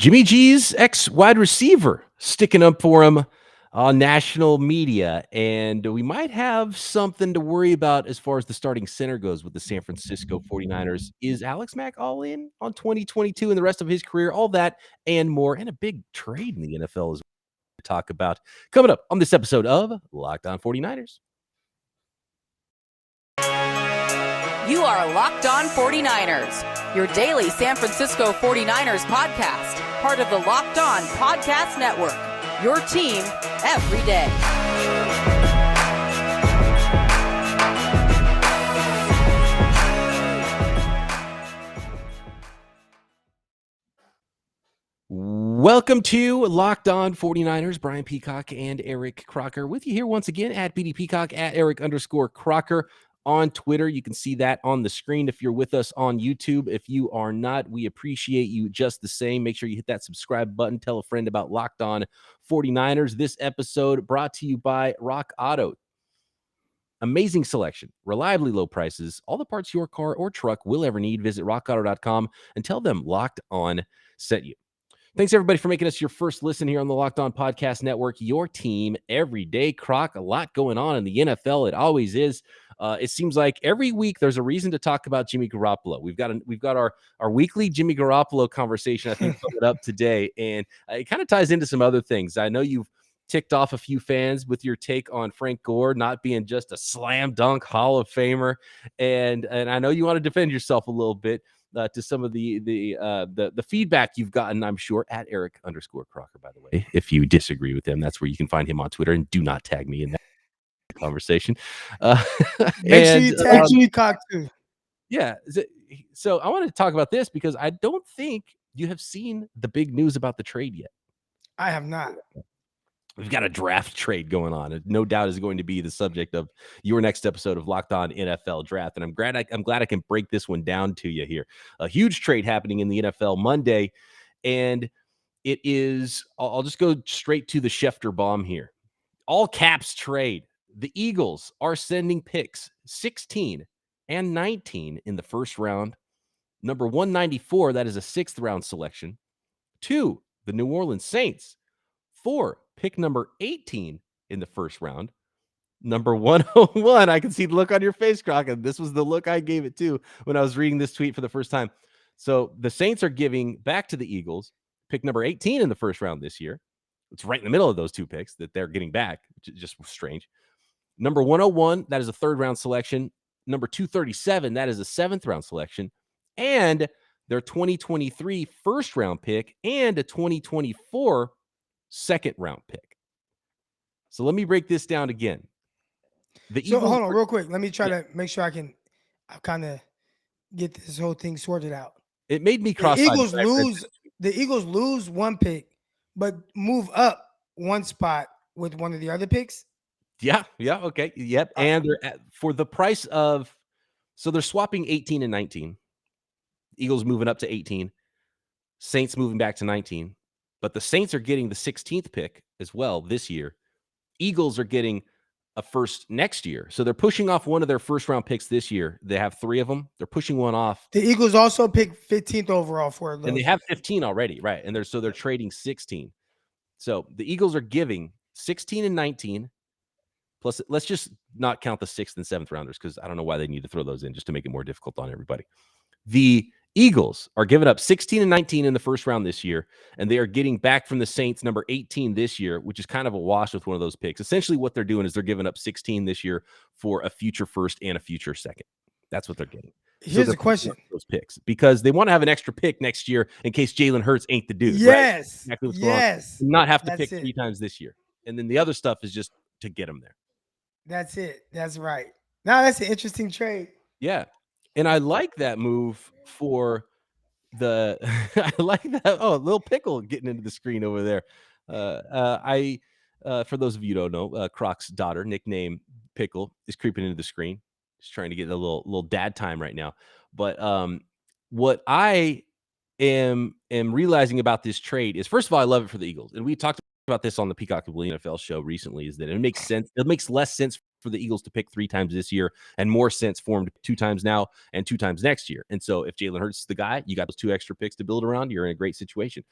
Jimmy G's ex-wide receiver sticking up for him on national media, and we might have something to worry about as far as the starting center goes with the San Francisco 49ers. Is Alex Mack all in on 2022 and the rest of his career? All that and more, and a big trade in the NFL is to talk about coming up on this episode of Locked On 49ers. You are Locked On 49ers, your daily San Francisco 49ers podcast, part of the Locked On Podcast Network, your team every day. Welcome to Locked On 49ers. Brian Peacock and Eric Crocker with you here once again at BD Peacock, at Eric_Crocker on Twitter. You can see that on the screen if you're with us on YouTube. If you are not, we appreciate you just the same. Make sure you hit that subscribe button. Tell a friend about Locked On 49ers. This episode brought to you by Rock Auto. Amazing selection, reliably low prices, all the parts your car or truck will ever need. Visit rockauto.com and tell them Locked On sent you. Thanks, everybody, for making us your first listen here on the Locked On Podcast Network, your team every day. Croc, a lot going on in the NFL. It always is. It seems like every week there's a reason to talk about Jimmy Garoppolo. We've got our weekly Jimmy Garoppolo conversation, I think, coming up today, and it kind of ties into some other things. I know you've ticked off a few fans with your take on Frank Gore not being just a slam dunk Hall of Famer, and I know you want to defend yourself a little bit. To some of the feedback you've gotten, I'm sure, at Eric_Crocker, by the way. If you disagree with him, that's where you can find him on Twitter, and do not tag me in that conversation. Make sure you tag Peacock too. Yeah. So I want to talk about this because I don't think you have seen the big news about the trade yet. I have not. We've got a draft trade going on. It no doubt is going to be the subject of your next episode of Locked On NFL Draft. And I'm glad I can break this one down to you here. A huge trade happening in the NFL Monday. And it is, I'll just go straight to the Schefter bomb here. All caps trade. The Eagles are sending picks 16 and 19 in the first round. Number 194, that is a sixth round selection. 2, the New Orleans Saints. 4, pick number 18 in the first round. Number 101, I can see the look on your face, Crock, and this was the look I gave it to when I was reading this tweet for the first time. So the Saints are giving back to the Eagles pick number 18 in the first round this year. It's right in the middle of those two picks that they're getting back, which is just strange. Number 101, that is a third round selection. Number 237, that is a seventh round selection. And their 2023 first round pick and a 2024 second round pick. So let me break this down again. Hold on real quick. Let me try to make sure I kind of get this whole thing sorted out. It made me cross. The Eagles lose one pick, but move up one spot with one of the other picks. Yeah. Okay. Yep. And they're for the price of, so they're swapping 18 and 19. Eagles moving up to 18. Saints moving back to 19. But the Saints are getting the 16th pick as well this year. Eagles are getting a first next year. So they're pushing off one of their first round picks this year. They have 3 of them. They're pushing one off. The Eagles also picked 15th overall for it. And they have 15 already, right? And they're trading 16. So the Eagles are giving 16 and 19. Plus, let's just not count the 6th and 7th rounders because I don't know why they need to throw those in just to make it more difficult on everybody. The Eagles are giving up 16 and 19 in the first round this year, and they are getting back from the Saints number 18 this year, which is kind of a wash with one of those picks. Essentially, what they're doing is they're giving up 16 this year for a future first and a future second. That's what they're getting. Here's the question: those picks because they want to have an extra pick next year in case Jalen Hurts ain't the dude. Yes, right? Exactly yes. Not have to pick 3 times this year, and then the other stuff is just to get them there. That's it. That's right. Now that's an interesting trade. Yeah. And I like that move for the I like that. Oh, little pickle getting into the screen over there. For those of you who don't know, Croc's daughter, nickname Pickle, is creeping into the screen. She's trying to get a little dad time right now. But what I am realizing about this trade is, first of all, I love it for the Eagles. And we talked about this on the Peacock NFL show recently, is that it makes sense. It makes less sense for the Eagles to pick 3 times this year and more sense for them to 2 times now and 2 times next year. And so if Jalen Hurts is the guy, you got those 2 extra picks to build around, you're in a great situation.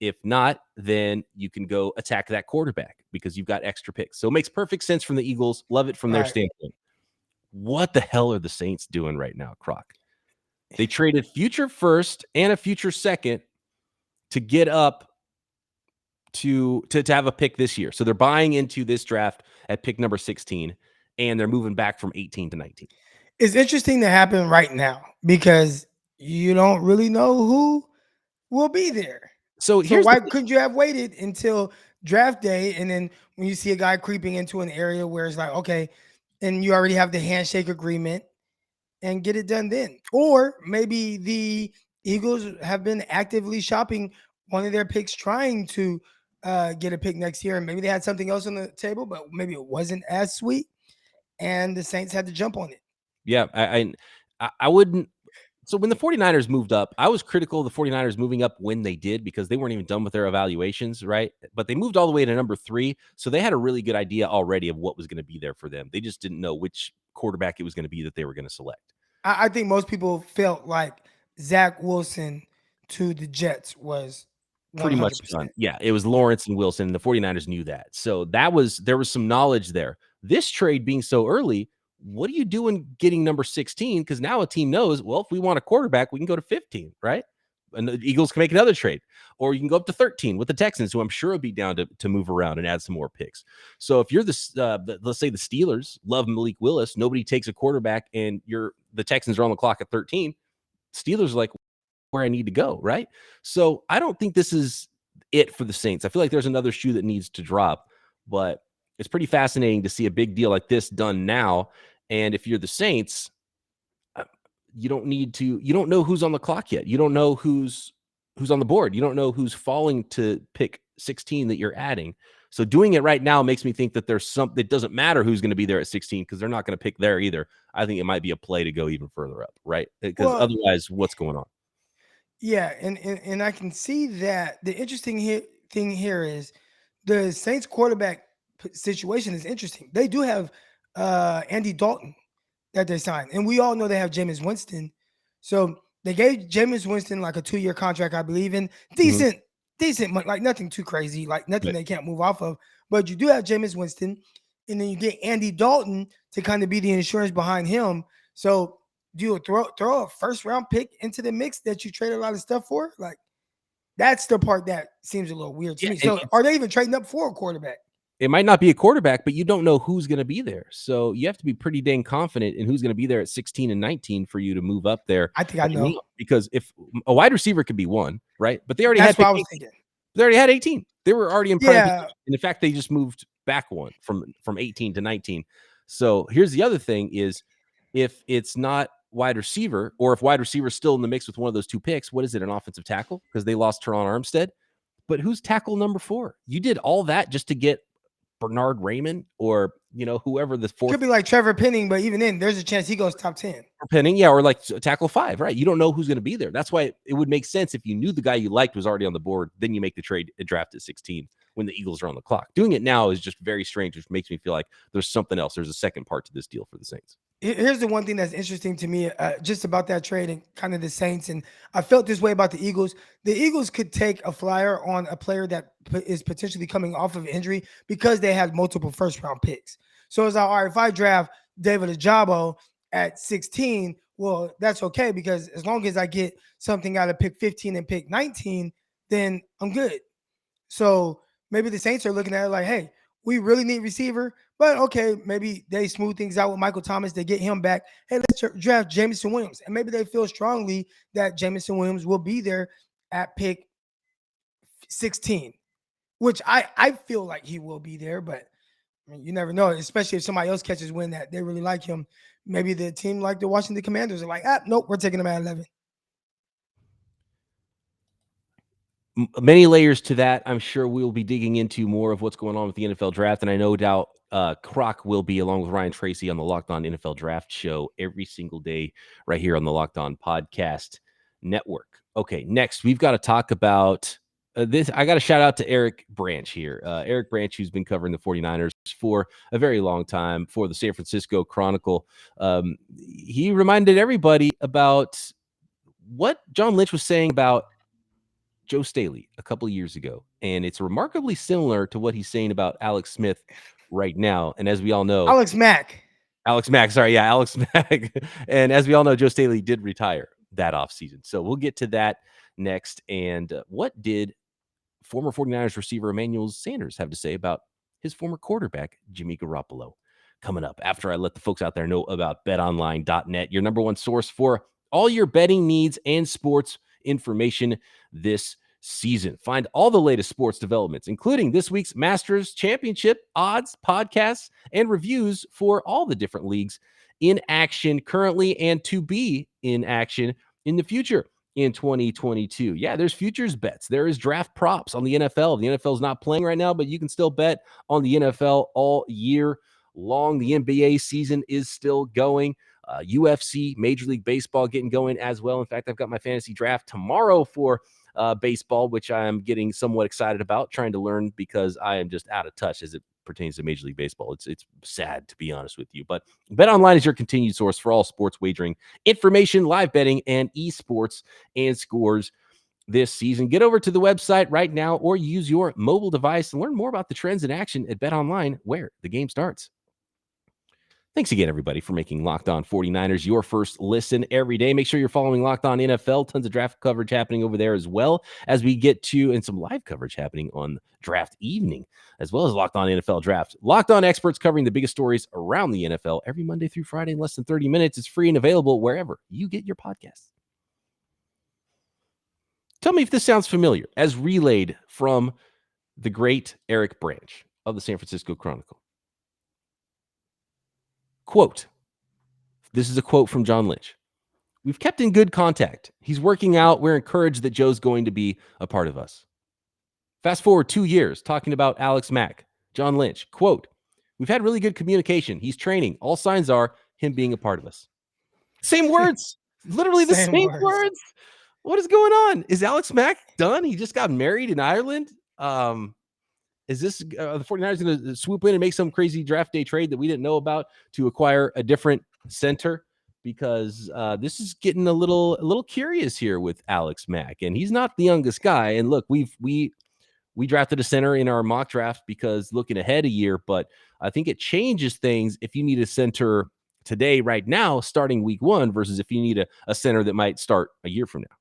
If not, then you can go attack that quarterback because you've got extra picks. So it makes perfect sense from the Eagles. Love it from their Right. standpoint. What the hell are the Saints doing right now, Croc? They traded future first and a future second to get up to have a pick this year. So they're buying into this draft at pick number 16, and they're moving back from 18 to 19. It's interesting to happen right now because you don't really know who will be there. So So here's why the couldn't you have waited until draft day, and then when you see a guy creeping into an area where it's like, okay, and you already have the handshake agreement and get it done then? Or maybe the Eagles have been actively shopping one of their picks, trying to get a pick next year, and maybe they had something else on the table, but maybe it wasn't as sweet, and the Saints had to jump on it. yeah, I wouldn't. So when the 49ers moved up, I was critical of the 49ers moving up when they did because they weren't even done with their evaluations, right? But they moved all the way to number 3, so they had a really good idea already of what was going to be there for them. They just didn't know which quarterback it was going to be that they were going to select. I think most people felt like Zach Wilson to the Jets was Pretty much 100%. done. Yeah, it was Lawrence and Wilson, and the 49ers knew that. So there was some knowledge there. This trade being so early, what are you doing getting number 16? Because now a team knows, well, if we want a quarterback, we can go to 15, right? And the Eagles can make another trade. Or you can go up to 13 with the Texans, who I'm sure will be down to move around and add some more picks. So if you're let's say the Steelers love Malik Willis, nobody takes a quarterback, and the Texans are on the clock at 13, Steelers are like, where I need to go, right? So I don't think this is it for the Saints. I feel like there's another shoe that needs to drop, but it's pretty fascinating to see a big deal like this done now. And if you're the Saints, you don't know who's on the clock yet. You don't know who's on the board. You don't know who's falling to pick 16 that you're adding. So doing it right now makes me think that there's something. It doesn't matter who's going to be there at 16 because they're not going to pick there either. I think it might be a play to go even further up, right? Because otherwise, what's going on? Yeah, and I can see that. The interesting thing here is the Saints quarterback situation is interesting. They do have Andy Dalton that they signed, and we all know they have Jameis Winston. So they gave Jameis Winston like a 2-year contract, I believe, and decent, like nothing too crazy, like nothing they can't move off of. But you do have Jameis Winston, and then you get Andy Dalton to kind of be the insurance behind him. So do you throw a first round pick into the mix that you trade a lot of stuff for? Like, that's the part that seems a little weird to me. So are they even trading up for a quarterback? It might not be a quarterback, but you don't know who's going to be there. So you have to be pretty dang confident in who's going to be there at 16 and 19 for you to move up there. I think I know. Because if a wide receiver could be one, right? But they already That's had what I was thinking. They already had 18. They were already in front of Yeah. And in fact, they just moved back one from 18 to 19. So here's the other thing is if it's not wide receiver, or if wide receiver is still in the mix with one of those two picks, what is it, an offensive tackle? Because they lost Teron Armstead. But who's tackle number 4? You did all that just to get Bernard Raymond or, whoever the fourth. Could be like Trevor Penning, but even then, there's a chance he goes top 10. Penning, yeah, or like tackle 5, right? You don't know who's going to be there. That's why it would make sense if you knew the guy you liked was already on the board, then you make the trade and draft at 16 when the Eagles are on the clock. Doing it now is just very strange, which makes me feel like there's something else. There's a second part to this deal for the Saints. Here's the one thing that's interesting to me, just about that trade and kind of the Saints. And I felt this way about the Eagles. The Eagles could take a flyer on a player that is potentially coming off of injury because they had multiple first-round picks. So it's like, all right, if I draft David Ajabo at 16, well, that's okay because as long as I get something out of pick 15 and pick 19, then I'm good. So maybe the Saints are looking at it like, hey, we really need receiver, but okay, maybe they smooth things out with Michael Thomas. They get him back. Hey, let's draft Jameson Williams. And maybe they feel strongly that Jameson Williams will be there at pick 16, which I feel like he will be there, but I mean, you never know, especially if somebody else catches wind that they really like him. Maybe the team like the Washington Commanders are like, nope, we're taking him at 11. Many layers to that. I'm sure we'll be digging into more of what's going on with the NFL draft. And I no doubt Crock will be, along with Ryan Tracy, on the Locked On NFL Draft Show every single day right here on the Locked On Podcast Network. Okay, next, we've got to talk about this. I got to shout out to Eric Branch here. Eric Branch, who's been covering the 49ers for a very long time for the San Francisco Chronicle. He reminded everybody about what John Lynch was saying about Joe Staley a couple of years ago, and it's remarkably similar to what he's saying about Alex Smith right now. And as we all know, Alex Mack. Alex Mack, sorry, yeah, Alex Mack. And as we all know, Joe Staley did retire that offseason. So we'll get to that next. And what did former 49ers receiver Emmanuel Sanders have to say about his former quarterback, Jimmy Garoppolo? Coming up after I let the folks out there know about betonline.net, your number one source for all your betting needs and sports information this season. Find all the latest sports developments, including this week's Masters Championship odds, podcasts, and reviews for all the different leagues in action currently and to be in action in the future in 2022. Yeah, there's futures bets. There is draft props on the NFL. The NFL is not playing right now, but you can still bet on the NFL all year long. The NBA season is still going. UFC, Major League Baseball getting going as well. In fact, I've got my fantasy draft tomorrow for baseball, which I am getting somewhat excited about, trying to learn because I am just out of touch as it pertains to Major League Baseball. It's sad, to be honest with you. But BetOnline is your continued source for all sports wagering information, live betting, and esports and scores this season. Get over to the website right now or use your mobile device and learn more about the trends in action at BetOnline, where the game starts. Thanks again, everybody, for making Locked On 49ers your first listen every day. Make sure you're following Locked On NFL. Tons of draft coverage happening over there, as well as we get to, and some live coverage happening on draft evening, as well as Locked On NFL Draft. Locked On experts covering the biggest stories around the NFL every Monday through Friday in less than 30 minutes. It's free and available wherever you get your podcasts. Tell me if this sounds familiar, as relayed from the great Eric Branch of the San Francisco Chronicle. Quote, this is a quote from John Lynch. We've kept in good contact. He's working out. We're encouraged that Joe's going to be a part of us. Fast forward 2 years, talking about Alex Mack. John Lynch, quote, we've had really good communication. He's training. All signs are him being a part of us. Same words. Literally the same words. What is going on? Is Alex Mack done? He just got married in Ireland. Is this the 49ers going to swoop in and make some crazy draft day trade that we didn't know about to acquire a different center? Because this is getting a little curious here with Alex Mack, and he's not the youngest guy. And look, we drafted a center in our mock draft because looking ahead a year, but I think it changes things if you need a center today, right now, starting week 1, versus if you need a center that might start a year from now.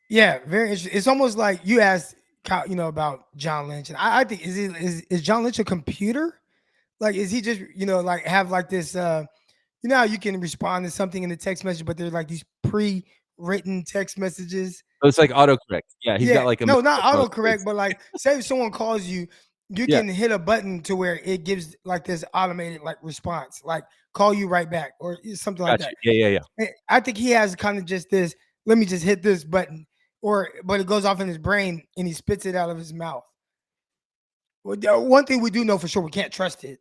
Yeah, very interesting. It's almost like you asked, about John Lynch, and I think is John Lynch a computer? Like, is he just like have like this? How you can respond to something in the text message, but they're like these pre-written text messages. Oh, it's like autocorrect. Yeah, he's got like a no, not autocorrect, but like say if someone calls you, you can hit a button to where it gives like this automated like response, like call you right back or something like that. Yeah. I think he has kind of just this. Let me just hit this button. But it goes off in his brain and he spits it out of his mouth. Well, one thing we do know for sure, we can't trust it.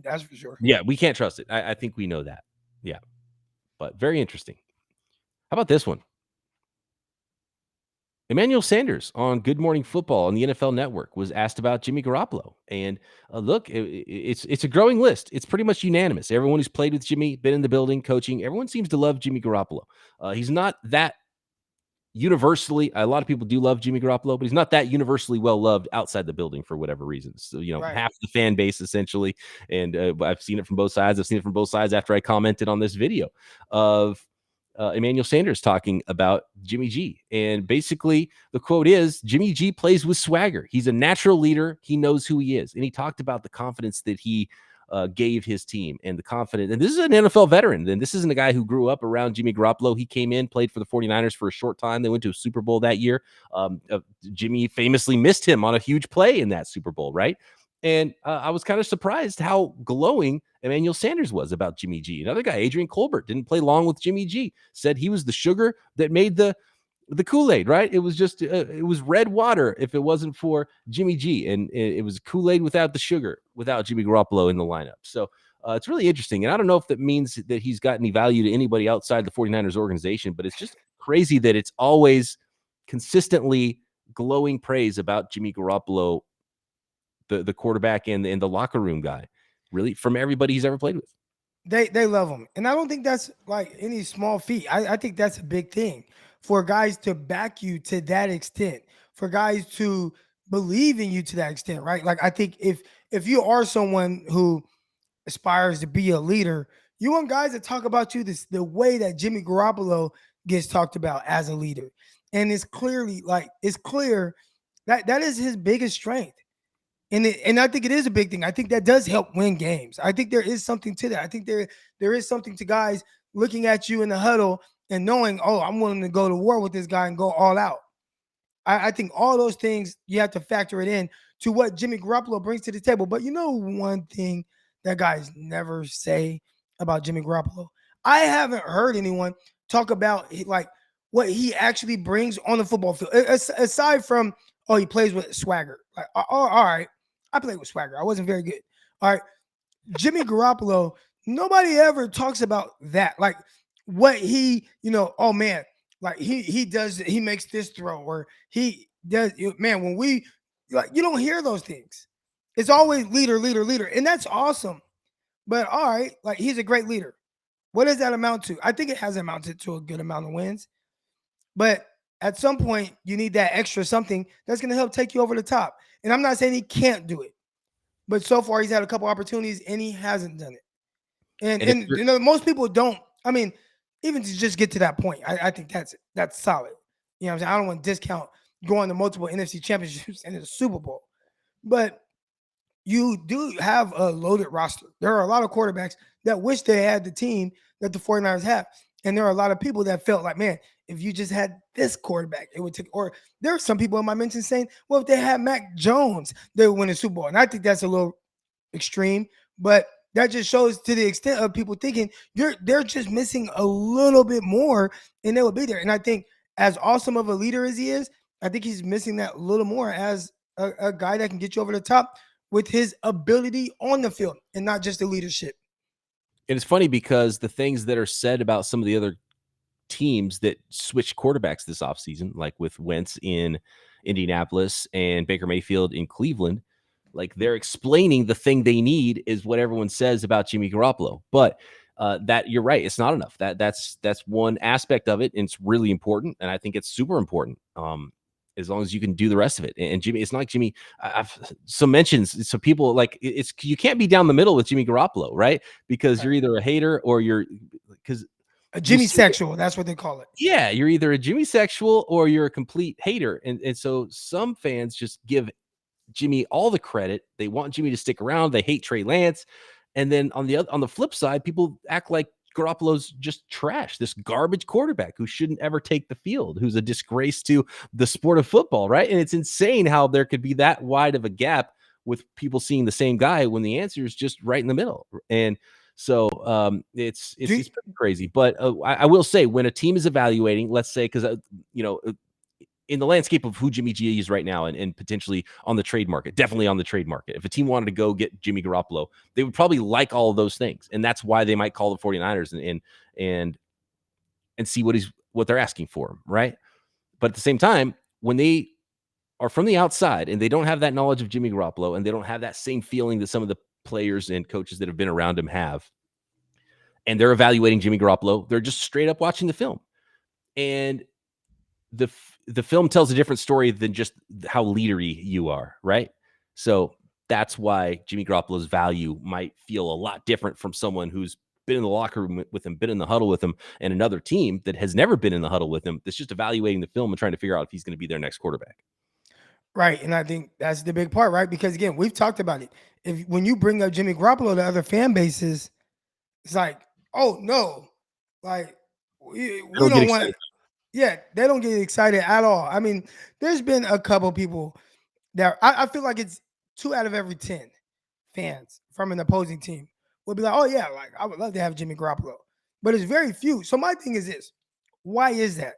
That's for sure. Yeah, we can't trust it. I think we know that. Yeah, but very interesting. How about this one? Emmanuel Sanders on Good Morning Football on the NFL Network was asked about Jimmy Garoppolo. And look, it's a growing list. It's pretty much unanimous. Everyone who's played with Jimmy, been in the building, coaching, everyone seems to love Jimmy Garoppolo. He's not that universally, a lot of people do love Jimmy Garoppolo, but he's not that universally well loved outside the building for whatever reasons. So, Right. Half the fan base essentially, and I've seen it from both sides. I've seen it from both sides after I commented on this video of Emmanuel Sanders talking about Jimmy G. And basically the quote is, Jimmy G plays with swagger. He's a natural leader. He knows who he is. And he talked about the confidence that he gave his team and the confidence. And this is an NFL veteran. And this isn't a guy who grew up around Jimmy Garoppolo. He came in, played for the 49ers for a short time. They went to a Super Bowl that year. Jimmy famously missed him on a huge play in that Super Bowl, right? And I was kind of surprised how glowing Emmanuel Sanders was about Jimmy G. Another guy, Adrian Colbert, didn't play long with Jimmy G. Said he was the sugar that made the Kool-Aid, right? It was just, it was red water if it wasn't for Jimmy G. And it was Kool-Aid without the sugar, without Jimmy Garoppolo in the lineup. So it's really interesting. And I don't know if that means that he's got any value to anybody outside the 49ers organization, but it's just crazy that it's always consistently glowing praise about Jimmy Garoppolo, the quarterback and the locker room guy, really, from everybody he's ever played with. They love him. And I don't think that's like any small feat. I think that's a big thing for guys to back you to that extent, for guys to believe in you to that extent, right? Like I think if you are someone who aspires to be a leader, you want guys to talk about you the way that Jimmy Garoppolo gets talked about as a leader. And it's clear that that is his biggest strength. And I think it is a big thing. I think that does help win games. I think there is something to that. I think there is something to guys looking at you in the huddle and knowing, oh, I'm willing to go to war with this guy and go all out. I think all those things you have to factor it in to what Jimmy Garoppolo brings to the table. But you know one thing that guys never say about Jimmy Garoppolo? I haven't heard anyone talk about like what he actually brings on the football field. Aside from, oh, he plays with swagger. Like, all right, I played with swagger. I wasn't very good. All right, Jimmy Garoppolo, nobody ever talks about that. Like what he, oh man, like he does, he makes this throw or he does, man, when we, like, you don't hear those things. It's always leader, leader, leader. And that's awesome. But all right, like he's a great leader. What does that amount to? I think it has amounted to a good amount of wins. But at some point, you need that extra something that's going to help take you over the top. And I'm not saying he can't do it, but so far he's had a couple opportunities and he hasn't done it. And most people don't. I mean, even to just get to that point, I think that's solid. You know what I'm saying? I don't want to discount going to multiple NFC championships and the Super Bowl, but you do have a loaded roster. There are a lot of quarterbacks that wish they had the team that the 49ers have. And there are a lot of people that felt like, man, if you just had this quarterback, it would take, or there are some people in my mention saying, well, if they had Mac Jones, they would win a Super Bowl. And I think that's a little extreme, but that just shows to the extent of people thinking they're just missing a little bit more and they will be there. And I think as awesome of a leader as he is, I think he's missing that little more as a guy that can get you over the top with his ability on the field and not just the leadership. And it's funny because the things that are said about some of the other teams that switched quarterbacks this offseason, like with Wentz in Indianapolis and Baker Mayfield in Cleveland, like they're explaining the thing they need is what everyone says about Jimmy Garoppolo. But that you're right, it's not enough. That's one aspect of it, and it's really important, and I think it's super important. As long as you can do the rest of it. And Jimmy, it's not like Jimmy. I've some mentions. So people like it's you can't be down the middle with Jimmy Garoppolo, right? Because you're either a hater or you're because a Jimmy sexual. That's what they call it. Yeah, you're either a Jimmy sexual or you're a complete hater. And so some fans just give Jimmy all the credit. They want Jimmy to stick around. They hate Trey Lance. And then on the flip side, people act like Garoppolo's just trash, this garbage quarterback who shouldn't ever take the field, who's a disgrace to the sport of football, right? And it's insane how there could be that wide of a gap with people seeing the same guy when the answer is just right in the middle. And so it's pretty crazy. But I will say, when a team is evaluating, let's say, because in the landscape of who Jimmy G is right now and potentially on the trade market, definitely on the trade market. If a team wanted to go get Jimmy Garoppolo, they would probably like all of those things. And that's why they might call the 49ers and see what they're asking for him, right? But at the same time, when they are from the outside and they don't have that knowledge of Jimmy Garoppolo and they don't have that same feeling that some of the players and coaches that have been around him have, and they're evaluating Jimmy Garoppolo, they're just straight up watching the film. And the film tells a different story than just how leadery you are, right? So that's why Jimmy Garoppolo's value might feel a lot different from someone who's been in the locker room with him, been in the huddle with him, and another team that has never been in the huddle with him that's just evaluating the film and trying to figure out if he's going to be their next quarterback. Right, and I think that's the big part, right? Because again, we've talked about it. When you bring up Jimmy Garoppolo to other fan bases, it's like, oh no, like we don't want. Yeah, they don't get excited at all. I mean, there's been a couple people that I feel like it's 2 out of every 10 fans from an opposing team will be like, oh yeah, like I would love to have Jimmy Garoppolo, but it's very few. So my thing is this: why is that?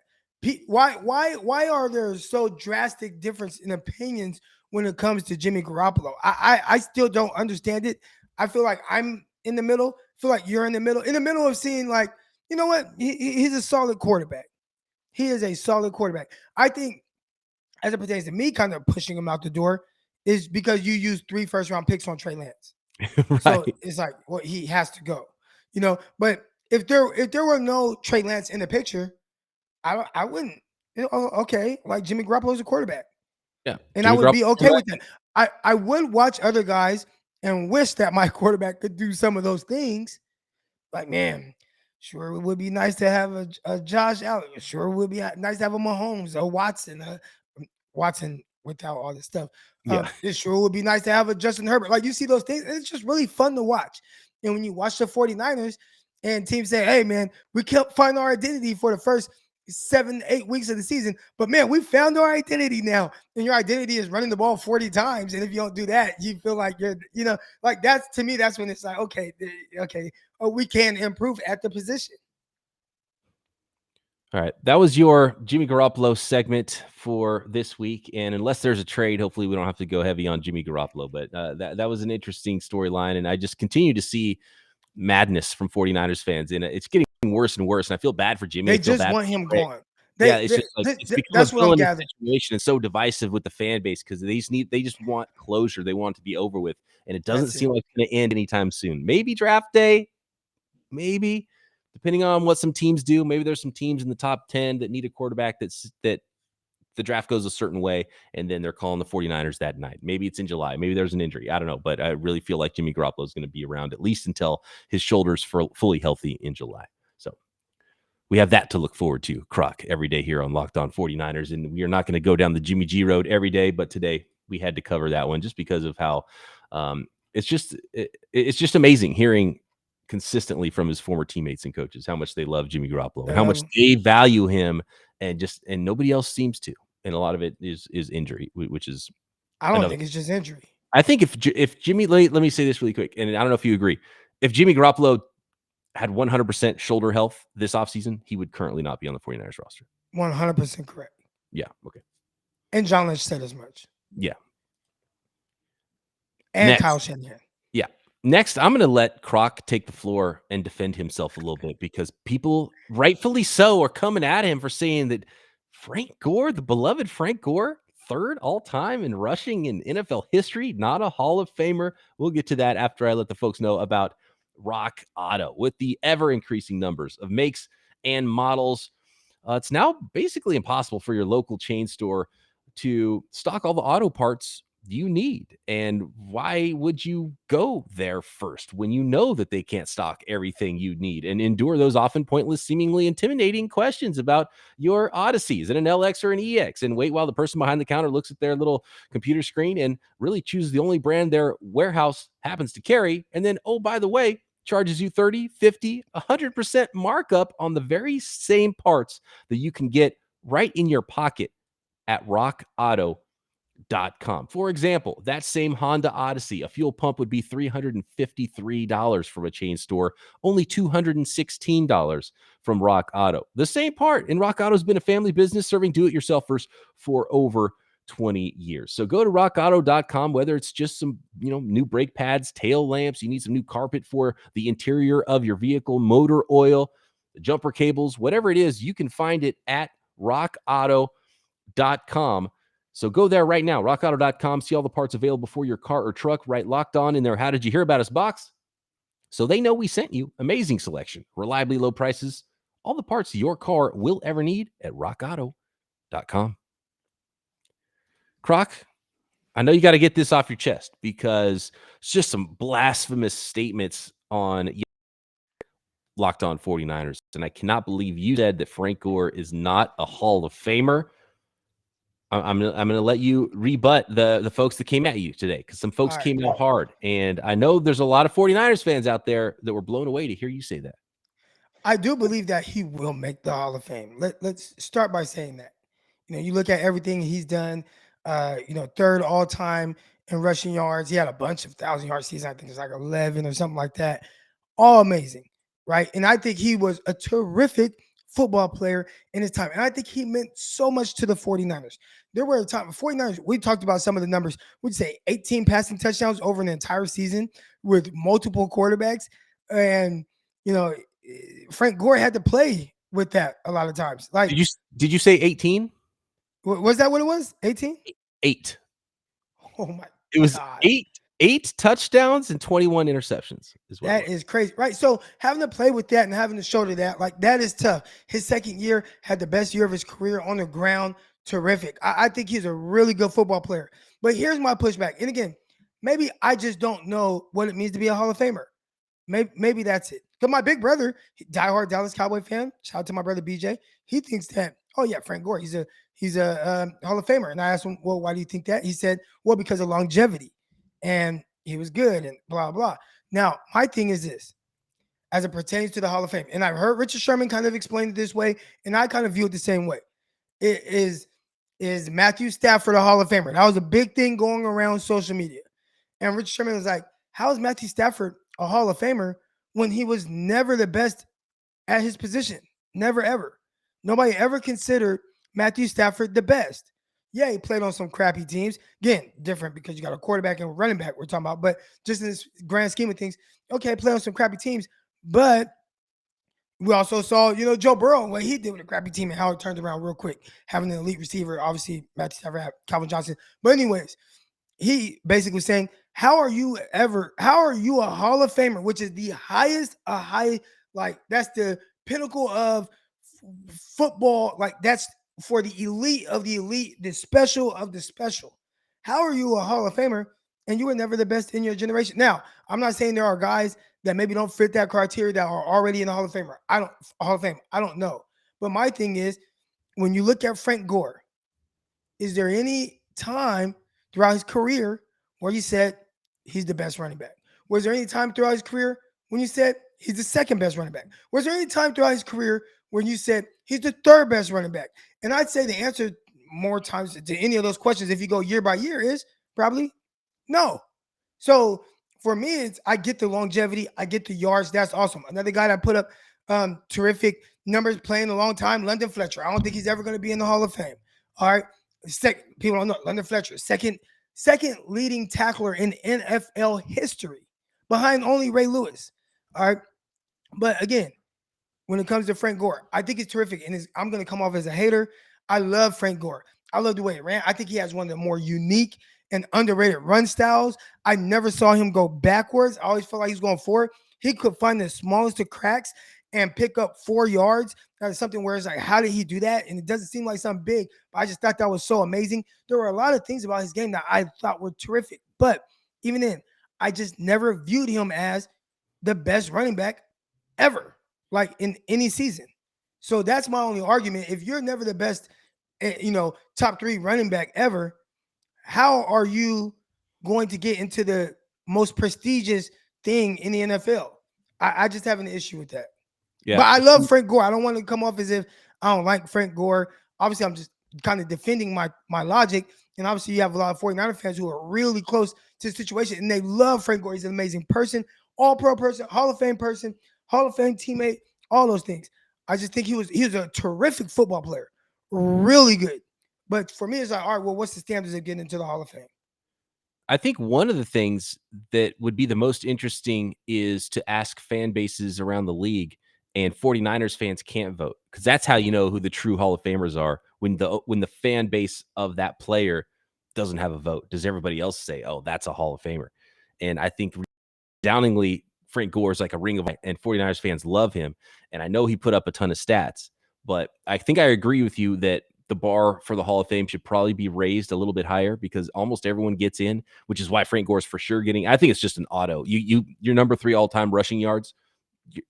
Why are there so drastic difference in opinions when it comes to Jimmy Garoppolo? I still don't understand it. I feel like I'm in the middle. I feel like you're in the middle of seeing like, you know what? He's a solid quarterback. He is a solid quarterback. I think as it pertains to me kind of pushing him out the door is because you used 3 first-round picks on Trey Lance. Right. So it's like, well, he has to go. But if there were no Trey Lance in the picture, I wouldn't. Okay, like Jimmy Garoppolo's a quarterback, Yeah, and I Jimmy would Garoppolo be okay with that. I would watch other guys and wish that my quarterback could do some of those things. Like, man, sure it would be nice to have a Josh Allen. Sure it would be nice to have a Mahomes, a Watson, Watson without all this stuff. Yeah. It sure would be nice to have a Justin Herbert. Like, you see those things, and it's just really fun to watch. And when you watch the 49ers and teams say, hey, man, we can't find our identity for the first 7-8 weeks of the season, but man, we found our identity now. And your identity is running the ball 40 times. And if you don't do that, you feel like you're, like that's, to me, that's when it's like, okay, we can improve at the position. All right. That was your Jimmy Garoppolo segment for this week. And unless there's a trade, hopefully we don't have to go heavy on Jimmy Garoppolo. But that was an interesting storyline. And I just continue to see madness from 49ers fans. And it's getting worse and worse. And I feel bad for Jimmy. They just want him gone. It's just like it's become that's a what I'm villainous gathering. situation. It's so divisive with the fan base because they just want closure. They want it to be over with. And it doesn't seem like it's going to end anytime soon. Maybe draft day, maybe. Depending on what some teams do, maybe there's some teams in the top 10 that need a quarterback that the draft goes a certain way, and then they're calling the 49ers that night. Maybe it's in July. Maybe there's an injury. I don't know, but I really feel like Jimmy Garoppolo is going to be around at least until his shoulder's fully healthy in July. So we have that to look forward to, Crock, every day here on Locked On 49ers, and we are not going to go down the Jimmy G road every day, but today we had to cover that one just because of how it's just amazing hearing consistently from his former teammates and coaches how much they love Jimmy Garoppolo and how much they value him, and nobody else seems to. And a lot of it is injury, which is I don't think it's just injury. I think if Jimmy, let me say this really quick, and I don't know if you agree. If Jimmy Garoppolo had 100% shoulder health this offseason, he would currently not be on the 49ers roster. 100% correct. Yeah, okay. And John Lynch said as much. Yeah. And Kyle Shanahan. Yeah. Next, I'm going to let Crock take the floor and defend himself a little bit because people, rightfully so, are coming at him for saying that Frank Gore, the beloved Frank Gore, third all-time in rushing in NFL history, not a Hall of Famer. We'll get to that after I let the folks know about Rock Auto. With the ever-increasing numbers of makes and models, it's now basically impossible for your local chain store to stock all the auto parts you need. And why would you go there first when you know that they can't stock everything you need and endure those often pointless, seemingly intimidating questions about your Odysseys and an LX or an EX, and wait while the person behind the counter looks at their little computer screen and really chooses the only brand their warehouse happens to carry, and then, oh, by the way, charges you 30, 50, 100% markup on the very same parts that you can get right in your pocket at rockauto.com. For example, that same Honda Odyssey, a fuel pump would be $353 from a chain store, only $216 from Rock Auto. The same part, and Rock Auto has been a family business serving do-it-yourselfers for over 20 years. So go to rockauto.com, whether it's just some, new brake pads, tail lamps, you need some new carpet for the interior of your vehicle, motor oil, jumper cables, whatever it is, you can find it at rockauto.com. So go there right now, rockauto.com, see all the parts available for your car or truck, right Locked On in there. How did you hear about us box? So they know we sent you. Amazing selection, reliably low prices, all the parts your car will ever need at rockauto.com. Crock, I know you got to get this off your chest because it's just some blasphemous statements on Locked On 49ers. And I cannot believe you said that Frank Gore is not a Hall of Famer. I'm gonna let you rebut the folks that came at you today, because some folks came out hard. And I know there's a lot of 49ers fans out there that were blown away to hear you say that. I do believe that he will make the Hall of Fame. Let's start by saying that. You look at everything he's done, third all time in rushing yards. He had a bunch of 1,000-yard seasons. I think it's like 11 or something like that. All amazing, right? And I think he was a terrific football player in his time. And I think he meant so much to the 49ers. There were a time, 49ers, we talked about some of the numbers. We'd say 18 passing touchdowns over an entire season with multiple quarterbacks. And, Frank Gore had to play with that a lot of times. Like, did you say 18? Was that what it was? 18? 8. Oh my! It was God. 8 8 touchdowns and 21 interceptions is what it That was. is crazy, right? So having to play with that and having to shoulder that, like that is tough. His second year had the best year of his career on the ground. Terrific. I think he's a really good football player. But here's my pushback. And again, maybe I just don't know what it means to be a Hall of Famer. Maybe that's it. Because my big brother, diehard Dallas Cowboy fan, shout out to my brother BJ. He thinks that, oh yeah, Frank Gore, he's a Hall of Famer. And I asked him, well, why do you think that? He said, well, because of longevity, and he was good and blah blah. Now, my thing is this, as it pertains to the Hall of Fame, and I've heard Richard Sherman kind of explain it this way, and I kind of view it the same way. It is Matthew Stafford a Hall of Famer? That was a big thing going around social media. And Richard Sherman was like, how is Matthew Stafford a Hall of Famer when he was never the best at his position? Never, ever. Nobody ever considered Matthew Stafford the best. Yeah, he played on some crappy teams. Again, different because you got a quarterback and a running back we're talking about. But just in this grand scheme of things, okay, play on some crappy teams. But we also saw, Joe Burrow, what he did with a crappy team and how it turned around real quick, having an elite receiver. Obviously, Matthew Stafford had Calvin Johnson. But anyways, he basically was saying, how are you a Hall of Famer, which is the highest, that's the pinnacle of football. Like that's for the elite of the elite, the special of the special. How are you a Hall of Famer and you were never the best in your generation? Now, I'm not saying there are guys that maybe don't fit that criteria that are already in the Hall of Fame. I don't know. But my thing is, when you look at Frank Gore, is there any time throughout his career where you said he's the best running back? Was there any time throughout his career when you said he's the second best running back? Was there any time throughout his career when you said he's the third best running back? And I'd say the answer more times to any of those questions, if you go year by year, is probably no. So for me, I get the longevity, I get the yards. That's awesome. Another guy that put up terrific numbers playing a long time, London Fletcher. I don't think he's ever going to be in the Hall of Fame. All right. People don't know London Fletcher, second leading tackler in NFL history, behind only Ray Lewis. All right. But again, when it comes to Frank Gore, I think it's terrific. And I'm going to come off as a hater. I love Frank Gore. I love the way he ran. I think he has one of the more unique and underrated run styles. I never saw him go backwards. I always felt like he's going forward. He could find the smallest of cracks and pick up 4 yards. That is something where it's like, how did he do that? And it doesn't seem like something big, but I just thought that was so amazing. There were a lot of things about his game that I thought were terrific. But even then, I just never viewed him as the best running back ever, like in any season. So that's my only argument. If you're never the best, top 3 running back ever, how are you going to get into the most prestigious thing in the NFL? I just have an issue with that. Yeah. But I love Frank Gore. I don't want to come off as if I don't like Frank Gore. Obviously, I'm just kind of defending my logic. And obviously, you have a lot of 49er fans who are really close to the situation, and they love Frank Gore. He's an amazing person, all-pro person, Hall of Fame person, Hall of Fame teammate, all those things. I just think he was a terrific football player, really good. But for me, it's like, all right, well, what's the standards of getting into the Hall of Fame? I think one of the things that would be the most interesting is to ask fan bases around the league, and 49ers fans can't vote, because that's how you know who the true Hall of Famers are, when the fan base of that player doesn't have a vote. Does everybody else say, oh, that's a Hall of Famer? And I think resoundingly, Frank Gore is like a ring of light, and 49ers fans love him. And I know he put up a ton of stats, but I think I agree with you that the bar for the Hall of Fame should probably be raised a little bit higher, because almost everyone gets in, which is why Frank Gore's for sure getting. I think it's just an auto. Your number 3 all-time rushing yards,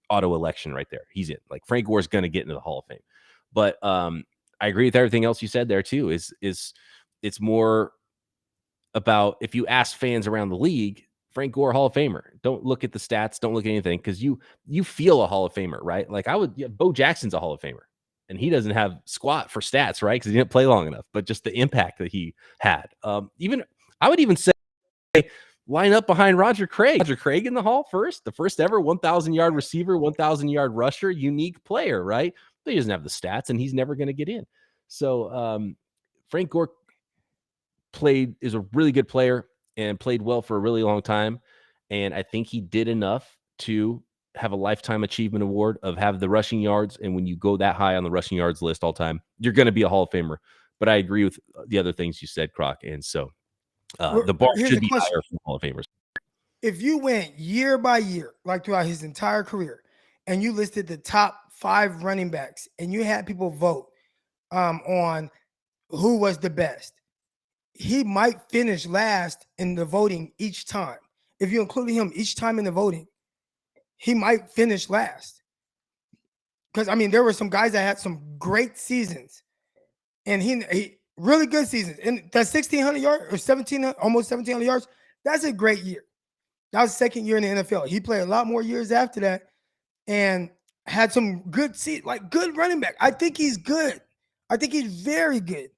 auto election right there. He's in. Like, Frank Gore's going to get into the Hall of Fame. But I agree with everything else you said there too. Is it's more about, if you ask fans around the league, Frank Gore Hall of Famer. Don't look at the stats. Don't look at anything, because you feel a Hall of Famer, right? Like Bo Jackson's a Hall of Famer, and he doesn't have squat for stats, right? Because he didn't play long enough, but just the impact that he had. I would even say line up behind Roger Craig. Roger Craig in the Hall first, the first ever 1,000-yard receiver, 1,000-yard rusher, unique player, right? But he doesn't have the stats, and he's never going to get in. So Frank Gore is a really good player and played well for a really long time. And I think he did enough to have a lifetime achievement award of have the rushing yards. And when you go that high on the rushing yards list all time, you're going to be a Hall of Famer. But I agree with the other things you said, Crock. And so the bar should be higher for Hall of Famers. if you went year by year, like throughout his entire career, and you listed the top 5 running backs, and you had people vote on who was the best, he might finish last in the voting each time. If you included him each time in the voting, he might finish last. Because I mean, there were some guys that had some great seasons, and he really good seasons. And that 1,600 yards or 17, almost 1,700 yards, that's a great year. That was second year in the NFL. He played a lot more years after that, and had some good good running back. I think he's good. I think he's very good.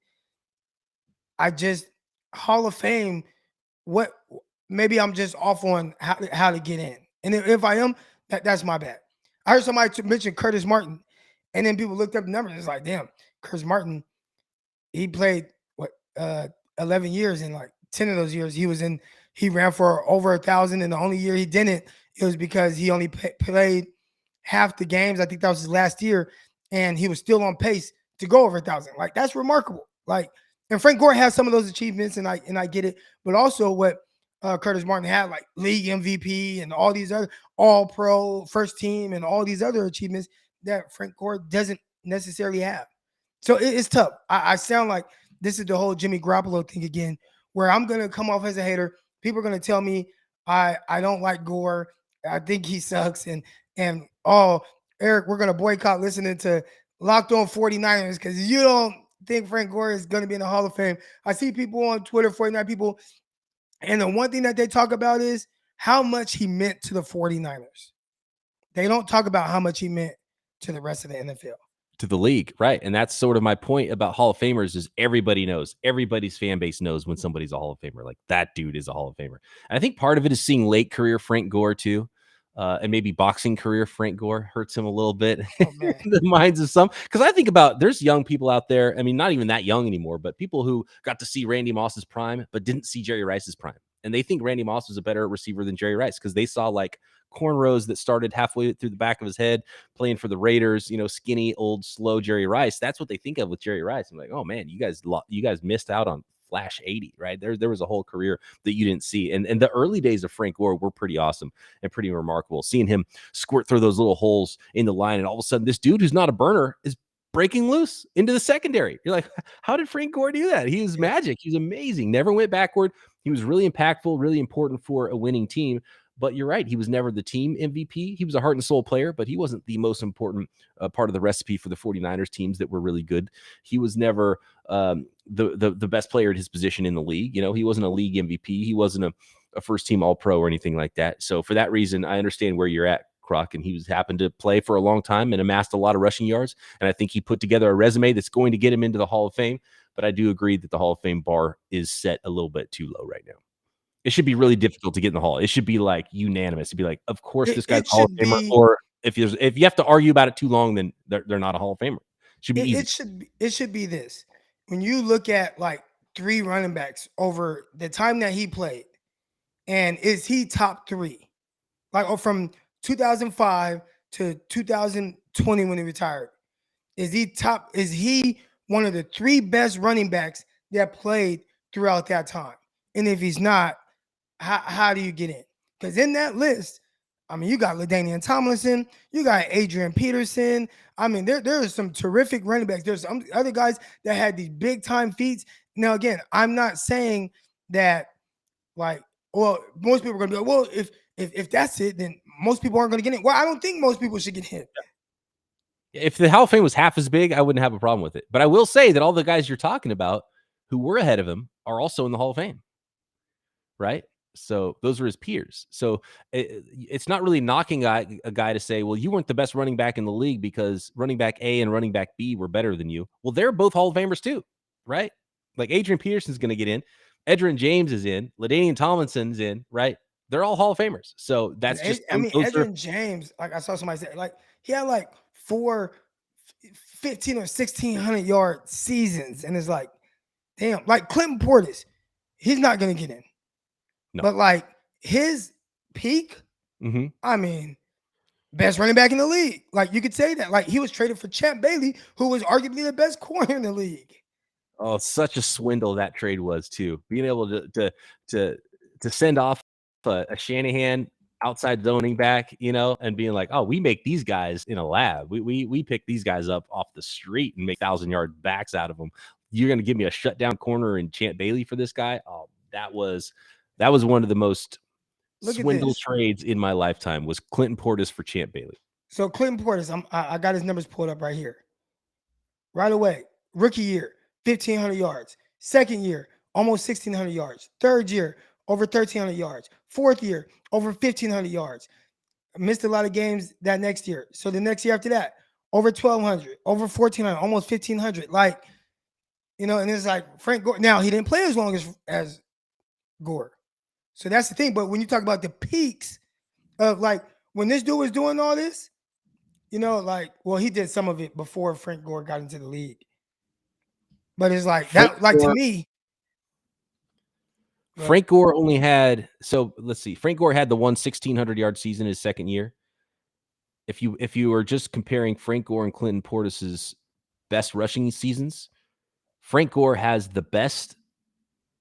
I just Hall of Fame. What maybe I'm just off on how to get in, and if I am, that's my bad. I heard somebody mention Curtis Martin, and then people looked up the numbers. It's like, damn, Curtis Martin, he played 11 years, and like 10 of those years he ran for over 1,000, and the only year he didn't, it was because he only played half the games. I think that was his last year, and he was still on pace to go over 1,000. Like, that's remarkable. Like, and Frank Gore has some of those achievements, and I get it, but also what Curtis Martin had, like league MVP and all these other all-pro first team and all these other achievements that Frank Gore doesn't necessarily have. So it's tough. I sound like this is the whole Jimmy Garoppolo thing again, where I'm going to come off as a hater. People are going to tell me I don't like Gore. I think he sucks. And oh, Eric, we're going to boycott listening to Locked On 49ers because you don't think Frank Gore is going to be in the Hall of Fame. I see people on Twitter, 49 people, and the one thing that they talk about is how much he meant to the 49ers. They don't talk about how much he meant to the rest of the NFL. To the league, right? And that's sort of my point about Hall of Famers is everybody knows, everybody's fan base knows when somebody's a Hall of Famer. Like, that dude is a Hall of Famer. And I think part of it is seeing late career Frank Gore too. And maybe boxing career Frank Gore hurts him a little bit in the minds of some. Because I think about there's young people out there. I mean, not even that young anymore, but people who got to see Randy Moss's prime, but didn't see Jerry Rice's prime. And they think Randy Moss was a better receiver than Jerry Rice because they saw like cornrows that started halfway through the back of his head playing for the Raiders, skinny, old, slow Jerry Rice. That's what they think of with Jerry Rice. I'm like, oh man, you guys missed out on Flash 80, right? There was a whole career that you didn't see. And the early days of Frank Gore were pretty awesome and pretty remarkable. Seeing him squirt through those little holes in the line, and all of a sudden this dude who's not a burner is breaking loose into the secondary. You're like, how did Frank Gore do that? He was magic. He's amazing. Never went backward. He was really impactful, really important for a winning team. But you're right. He was never the team MVP. He was a heart and soul player, but he wasn't the most important part of the recipe for the 49ers teams that were really good. He was never the best player at his position in the league. He wasn't a league MVP. He wasn't a first team all pro or anything like that. So for that reason, I understand where you're at, Crock, and he happened to play for a long time and amassed a lot of rushing yards. And I think he put together a resume that's going to get him into the Hall of Fame. But I do agree that the Hall of Fame bar is set a little bit too low right now. It should be really difficult to get in the Hall. It should be like unanimous. It'd be like, of course, this guy's a Hall of Famer. Or if you have to argue about it too long, then they're not a Hall of Famer. It should be easy. It should be this. When you look at like 3 running backs over the time that he played, and is he top 3? Like, from 2005 to 2020 when he retired, is he one of the 3 best running backs that played throughout that time? And if he's not, how do you get in? Because in that list, I mean, you got LaDainian Tomlinson, you got Adrian Peterson. I mean, there are some terrific running backs. There's some other guys that had these big time feats. Now, again, I'm not saying that, like, well, most people are going to be like, well, if that's it, then most people aren't going to get in. Well, I don't think most people should get in. If the Hall of Fame was half as big, I wouldn't have a problem with it. But I will say that all the guys you're talking about who were ahead of him are also in the Hall of Fame, right? So those are his peers. So it's not really knocking a guy to say, well, you weren't the best running back in the league because running back A and running back B were better than you. Well, they're both Hall of Famers too, right? Like, Adrian Peterson's going to get in. Edgerrin James is in. LaDainian Tomlinson's in, right? They're all Hall of Famers. So that's just, Edgerrin James, like I saw somebody say, like, he had like 4 15 or 1,600 yard seasons. And it's like, damn, like Clinton Portis, he's not going to get in. No. But like his peak, I mean, best running back in the league. Like, you could say that. Like, he was traded for Champ Bailey, who was arguably the best corner in the league. Oh, such a swindle that trade was too. Being able to send off a Shanahan outside zoning back, and being like, oh, we make these guys in a lab. We pick these guys up off the street and make 1,000-yard backs out of them. You're going to give me a shutdown corner and Champ Bailey for this guy? Oh, that was one of the most Look at swindle this. trades in my lifetime was Clinton Portis for Champ Bailey. So Clinton Portis, I got his numbers pulled up right here. Right away, rookie year, 1,500 yards. Second year, almost 1,600 yards. Third year, over 1,300 yards. Fourth year, over 1,500 yards. Missed a lot of games that next year. So the next year after that, over 1,200, over 1,400, almost 1,500. Like, and it's like Frank Gore. Now, he didn't play as long as Gore. So that's the thing. But when you talk about the peaks of like when this dude was doing all this, he did some of it before Frank Gore got into the league. But it's like that, like to me. Frank Gore only had, so let's see. Frank Gore had the 1,600-yard season his second year. If you were just comparing Frank Gore and Clinton Portis's best rushing seasons, Frank Gore has the best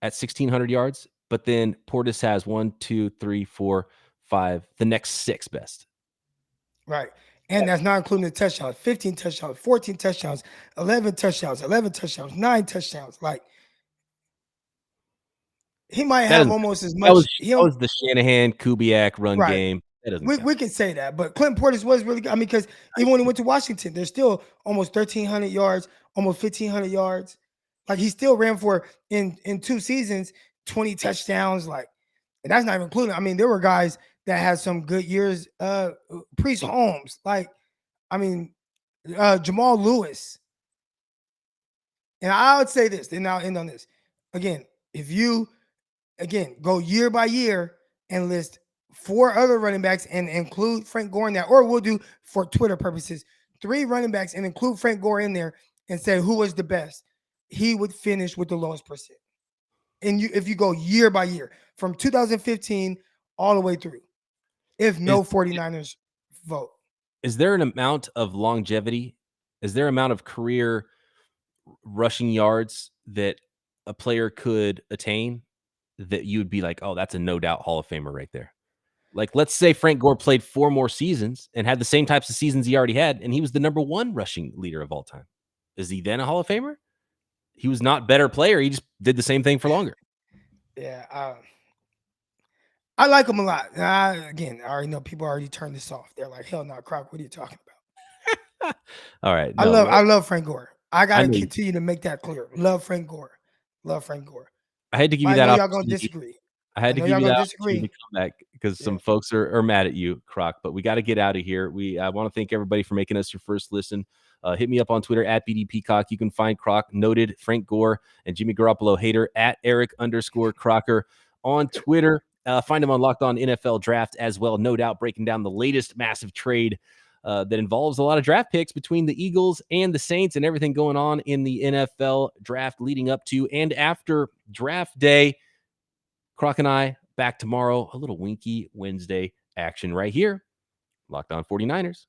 at 1,600 yards, but then Portis has 1, 2, 3, 4, 5, the next 6 best. Right. And that's not including the touchdowns. 15 touchdowns, 14 touchdowns, 11 touchdowns, 9 touchdowns. Like, he might have almost as much. That was the Shanahan Kubiak run game. That doesn't count. We can say that, but Clinton Portis was really good. I mean, because even when he went to Washington, there's still almost 1,300 yards, almost 1,500 yards. Like, he still ran for in 2 seasons 20 touchdowns. Like, and that's not even including. I mean, there were guys that had some good years. Priest Holmes, like, I mean, Jamal Lewis. And I would say this, and I'll end on this. Again, if you go year by year and list 4 other running backs and include Frank Gore in that, or we'll do for Twitter purposes, 3 running backs and include Frank Gore in there and say who was the best, he would finish with the lowest percent. And if you go year by year from 2015 all the way through, if no 49ers vote. Is there an amount of longevity? Is there an amount of career rushing yards that a player could attain that you would be like, oh, that's a no doubt Hall of Famer right there? Like, let's say Frank Gore played 4 more seasons and had the same types of seasons he already had, and he was the number 1 rushing leader of all time. Is he then a Hall of Famer? He was not better player. He just did the same thing for longer. Yeah. I like him a lot. Again, I already know people already turned this off. They're like, hell no, Crock, what are you talking about? All right. No, I love Frank Gore. I got to continue to make that clear. Love Frank Gore. Love Frank Gore. I had to give you that. Y'all gonna disagree. I had to give you that opportunity to come back because some folks are mad at you, Crock. But we got to get out of here. I want to thank everybody for making us your first listen. Hit me up on Twitter at BD Peacock. You can find Crock, noted Frank Gore, and Jimmy Garoppolo hater at Eric_Crocker on Twitter. Find him on Locked On NFL Draft as well. No doubt breaking down the latest massive trade that involves a lot of draft picks between the Eagles and the Saints and everything going on in the NFL draft leading up to and after draft day. Crock and I back tomorrow. A little Winky Wednesday action right here. Locked On 49ers.